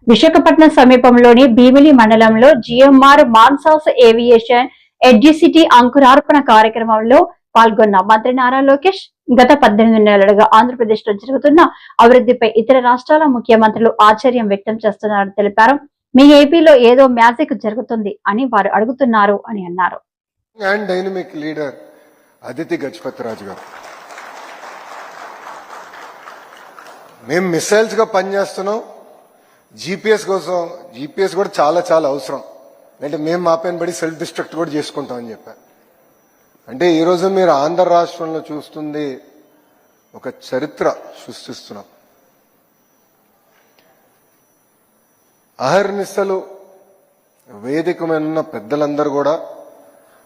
విశాఖపట్నం సమీపంలోని భీమిలి మండలంలో GMR Mansas aviation ఎడ్జిసిటీ అంకురార్పణ కార్యక్రమంలో పాల్గొన్న మంత్రి నారా లోకేష్ గత 18 నెలలుగా ఆంధ్రప్రదేశ్ లో జరుగుతున్న అభివృద్ధిపై ఇతర రాష్ట్రాల ముఖ్యమంత్రులు ఆశ్చర్యం వ్యక్తం చేస్తున్నారని తెలిపారు. మీ ఏపీలో ఏదో మ్యాజిక్ జరుగుతుంది అని వారు అడుగుతున్నారు అని అన్నారు. డైనమిక్ లీడర్ అదితి గజపతిరాజు గారు, మేము మిసైల్స్ గా పనిచేస్తున్నాం. జీపీఎస్ కోసం, జీపీఎస్ కూడా చాలా చాలా అవసరం. అంటే మేము మా పైన పడి సెల్ఫ్ డిస్ట్రక్ట్ కూడా చేసుకుంటామని చెప్పారు. అంటే ఈరోజు మీరు ఆంధ్ర రాష్ట్రంలో చూస్తుంది ఒక చరిత్ర సృష్టిస్తున్నాం. అహర్నిశలు వేదిక మీద ఉన్న పెద్దలందరూ కూడా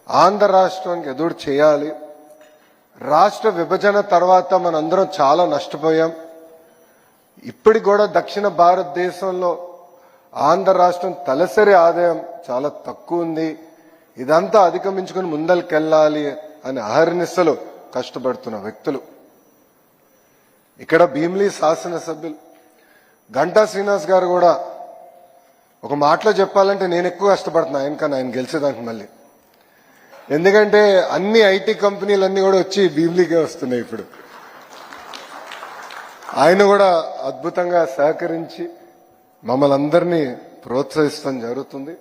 ఆంధ్ర రాష్ట్రానికి ఎదురు చేయాలి. రాష్ట్ర విభజన తర్వాత మనందరం చాలా నష్టపోయాం. ఇప్పటికి కూడా దక్షిణ భారతదేశంలో ఆంధ్ర రాష్ట్రం తలసరి ఆదాయం చాలా తక్కువ ఉంది. ఇదంతా అధిగమించుకుని ముందరికెళ్ళాలి అని అహర్నిశలు కష్టపడుతున్న వ్యక్తులు. ఇక్కడ భీమిలి శాసనసభ్యులు గంటా శ్రీనివాస్ గారు కూడా ఒక మాటలో చెప్పాలంటే నేను ఎక్కువ కష్టపడుతున్నా ఆయన గెలిచేదానికి. మళ్ళీ ఎందుకంటే అన్ని ఐటీ కంపెనీలన్నీ కూడా వచ్చి భీమిలికే వస్తున్నాయి. ఇప్పుడు ఆయన కూడా అద్భుతంగా సహకరించి మమ్మల్ని అందరినీ ప్రోత్సహిస్తాం జరుగుతుంది.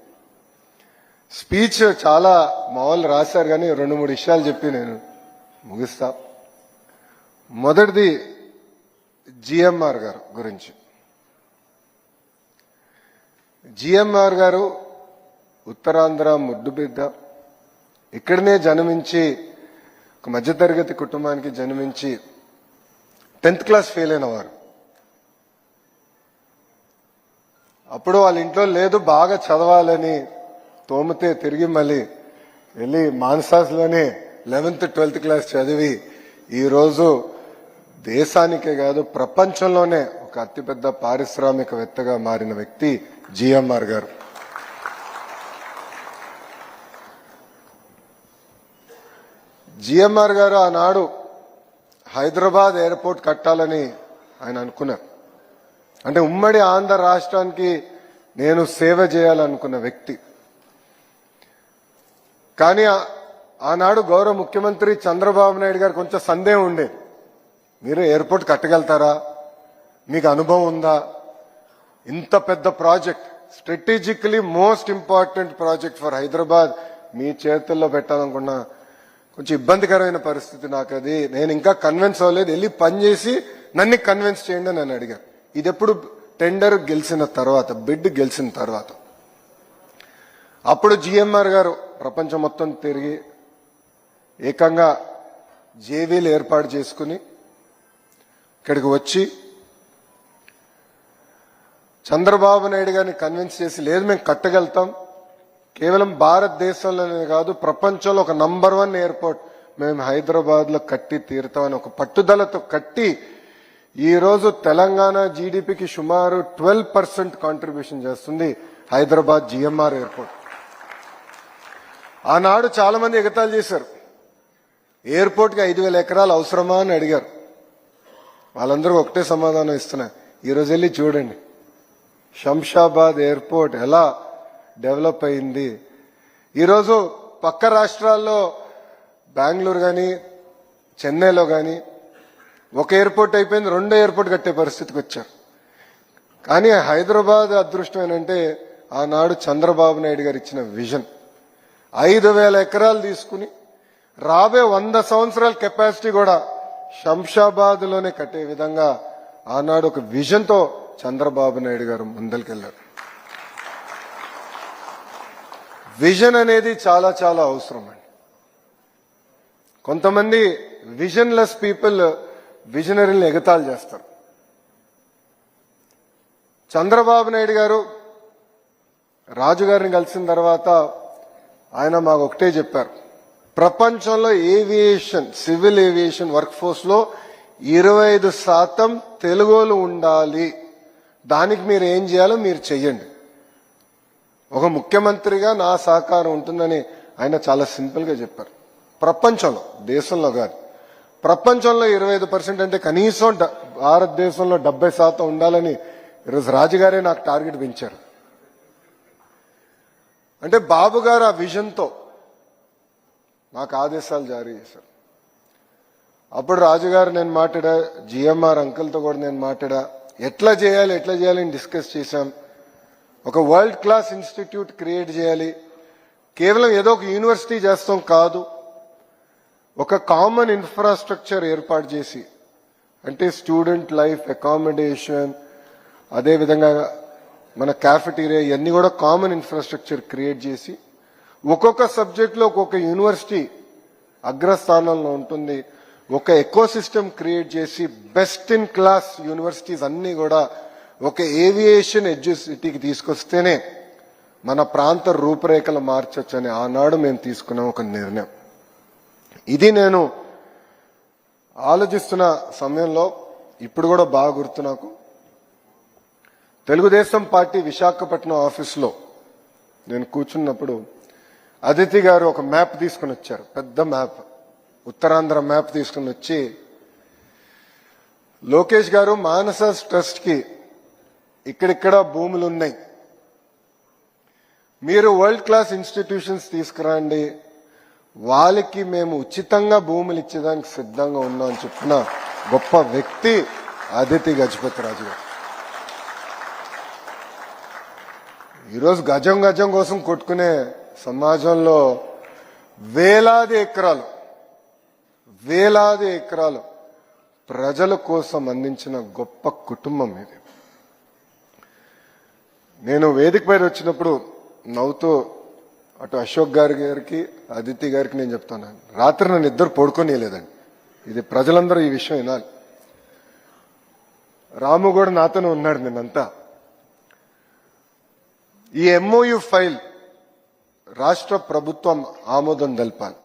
స్పీచ్ చాలా మా వాళ్ళు రాశారు, కానీ 2-3 విషయాలు చెప్పి నేను ముగిస్తా. మొదటిది జిఎంఆర్ గారు గురించి. జిఎంఆర్ గారు ఉత్తరాంధ్ర ముద్దుబిడ్డ. ఇక్కడనే జన్మించి ఒక మధ్యతరగతి కుటుంబానికి జన్మించి 10th క్లాస్ ఫెయిల్ అయిన వారు. అప్పుడు వాళ్ళ ఇంట్లో లేదు, బాగా చదవాలని తోమితే తిరిగి మళ్ళీ వెళ్ళి మాన్సాస్లోనే 11th 12th క్లాస్ చదివి ఈరోజు దేశానికే కాదు ప్రపంచంలోనే ఒక అతిపెద్ద పారిశ్రామికవేత్తగా మారిన వ్యక్తి జిఎంఆర్ గారు. జిఎంఆర్ గారు ఆనాడు హైదరాబాద్ ఎయిర్పోర్ట్ కట్టాలని ఆయన అనుకున్నారు. అంటే ఉమ్మడి ఆంధ్ర రాష్ట్రానికి నేను సేవ చేయాలనుకున్న వ్యక్తి. కానీ ఆనాడు గౌరవ ముఖ్యమంత్రి చంద్రబాబు నాయుడు గారు కొంచెం సందేహం ఉండేది. మీరు ఎయిర్పోర్ట్ కట్టగలుగుతారా, మీకు అనుభవం ఉందా, ఇంత పెద్ద project, strategically most important project for Hyderabad మీ చేతుల్లో పెట్టాలనుకున్నా కొంచెం ఇబ్బందికరమైన పరిస్థితి. నాకు అది నేను ఇంకా కన్విన్స్ అవ్వలేదు, వెళ్ళి పనిచేసి నన్ను కన్విన్స్ చేయండి అని నన్ను అడిగారు. ఇది ఎప్పుడు టెండర్ గెలిచిన తర్వాత, బిడ్ గెలిచిన తర్వాత. అప్పుడు జిఎంఆర్ గారు ప్రపంచం మొత్తం తిరిగి ఏకంగా జేవీలు ఏర్పాటు చేసుకుని ఇక్కడికి వచ్చి చంద్రబాబు నాయుడు గారిని కన్విన్స్ చేసి, లేదు మేము కట్టగలుగుతాం, కేవలం భారతదేశంలోనే కాదు ప్రపంచంలో ఒక నంబర్ 1 ఎయిర్పోర్ట్ మేము హైదరాబాద్ లో కట్టి తీరుతామని ఒక పట్టుదలతో కట్టి ఈరోజు తెలంగాణ జీడిపికి సుమారు 12% కాంట్రిబ్యూషన్ చేస్తుంది హైదరాబాద్ జిఎంఆర్ ఎయిర్పోర్ట్. ఆనాడు చాలా మంది ఎగతాళి చేశారు, ఎయిర్పోర్ట్కి 5,000 ఎకరాలు అవసరమా అని అడిగారు. వాళ్ళందరూ ఒకటే సమాధానం ఇస్తున్నారు. ఈరోజు వెళ్ళి చూడండి శంషాబాద్ ఎయిర్పోర్ట్ ఎలా డెవలప్ అయింది. ఈరోజు పక్క రాష్ట్రాల్లో బెంగళూరు కానీ చెన్నైలో కానీ ఒక ఎయిర్పోర్ట్ అయిపోయింది, 2వ ఎయిర్పోర్ట్ కట్టే పరిస్థితికి వచ్చారు. కానీ హైదరాబాద్ అదృష్టం ఏంటంటే ఆనాడు చంద్రబాబు నాయుడు గారు ఇచ్చిన విజన్ 5,000 ఎకరాలు తీసుకుని రాబోయే 100 సంవత్సరాల కెపాసిటీ కూడా శంషాబాద్ లోనే కట్టే విధంగా ఆనాడు ఒక విజన్ తో చంద్రబాబు నాయుడు గారు ముందరికెళ్లారు. విజన్ అనేది చాలా చాలా అవసరం అండి. కొంతమంది విజన్లెస్ పీపుల్ విజనరీని ఎగతాళి చేస్తారు. చంద్రబాబు నాయుడు గారు రాజుగారిని కలిసిన తర్వాత ఆయన మాకు ఒకటే చెప్పారు, ప్రపంచంలో aviation, civil aviation work force లో 25% తెలుగోలు ఉండాలి, దానికి మీరు ఏం చేయాలో మీరు చెయ్యండి. ఒక ముఖ్యమంత్రిగా నా సహకారం ఉంటుందని ఆయన చాలా సింపుల్ గా చెప్పారు. ప్రపంచంలో, దేశంలో కాదు, ప్రపంచంలో 25% అంటే కనీసం భారతదేశంలో 70% ఉండాలని ఈరోజు రాజుగారే నాకు టార్గెట్ పెంచారు. అంటే బాబు గారు ఆ విజన్తో నాకు ఆదేశాలు జారీ చేశారు. అప్పుడు రాజుగారు నేను మాట్లాడా, జిఎంఆర్ అంకుల్తో కూడా నేను మాట్లాడా, ఎట్లా చేయాలి అని డిస్కస్ చేశాం. ఒక వరల్డ్ క్లాస్ ఇన్స్టిట్యూట్ క్రియేట్ చేయాలి. కేవలం ఏదో ఒక యూనివర్సిటీ చేస్తాం కాదు, ఒక కామన్ ఇన్ఫ్రాస్ట్రక్చర్ ఏర్పాటు చేసి, అంటే స్టూడెంట్ లైఫ్, అకామిడేషన్, అదేవిధంగా మన క్యాఫెటీరియా, ఇవన్నీ కూడా కామన్ ఇన్ఫ్రాస్ట్రక్చర్ క్రియేట్ చేసి ఒక్కొక్క సబ్జెక్ట్లో ఒక్కొక్క యూనివర్సిటీ అగ్రస్థానంలో ఉంటుంది. ఒక ఎకోసిస్టమ్ క్రియేట్ చేసి బెస్ట్ ఇన్ క్లాస్ యూనివర్సిటీస్ అన్ని కూడా ఒక ఏవియేషన్ ఎడ్యుసిటీకి తీసుకొస్తేనే మన ప్రాంత రూపురేఖలు మార్చొచ్చని ఆనాడు మేము తీసుకున్నాం ఒక నిర్ణయం. ఇది నేను ఆలోచిస్తున్న సమయంలో ఇప్పుడు కూడా బాగా గుర్తు నాకు, తెలుగుదేశం పార్టీ విశాఖపట్నం ఆఫీసులో నేను కూర్చున్నప్పుడు అదితి గారు ఒక మ్యాప్ తీసుకుని వచ్చారు, పెద్ద మ్యాప్, ఉత్తరాంధ్ర మ్యాప్ తీసుకుని వచ్చి, లోకేష్ గారు మానస ట్రస్ట్ కి ఇక్కడిక్కడ భూములు ఉన్నాయి, మీరు వరల్డ్ క్లాస్ ఇన్స్టిట్యూషన్స్ తీసుకురండి, వాళ్ళకి మేము ఉచితంగా భూములు ఇచ్చేదానికి సిద్ధంగా ఉన్నాం అని చెప్పిన గొప్ప వ్యక్తి అదితి గజపతి రాజు గారు. ఈరోజు గజం గజం కోసం కొట్టుకునే సమాజంలో వేలాది ఎకరాలు ప్రజల కోసం అందించిన గొప్ప కుటుంబం ఇది. నేను వేదిక పైన వచ్చినప్పుడు నవ్వుతూ అటు అశోక్ గారికి అదితి గారికి నేను చెప్తాను, రాత్రి నన్ను ఇద్దరు పడుకోనియలేదండి. ఇది ప్రజలందరూ ఈ విషయం వినాలి. రాము కూడా నాతోనే ఉన్నాడు నిన్నంతా. ఈ ఎంఓయు ఫైల్ రాష్ట్ర ప్రభుత్వం ఆమోదం తెలపాలి.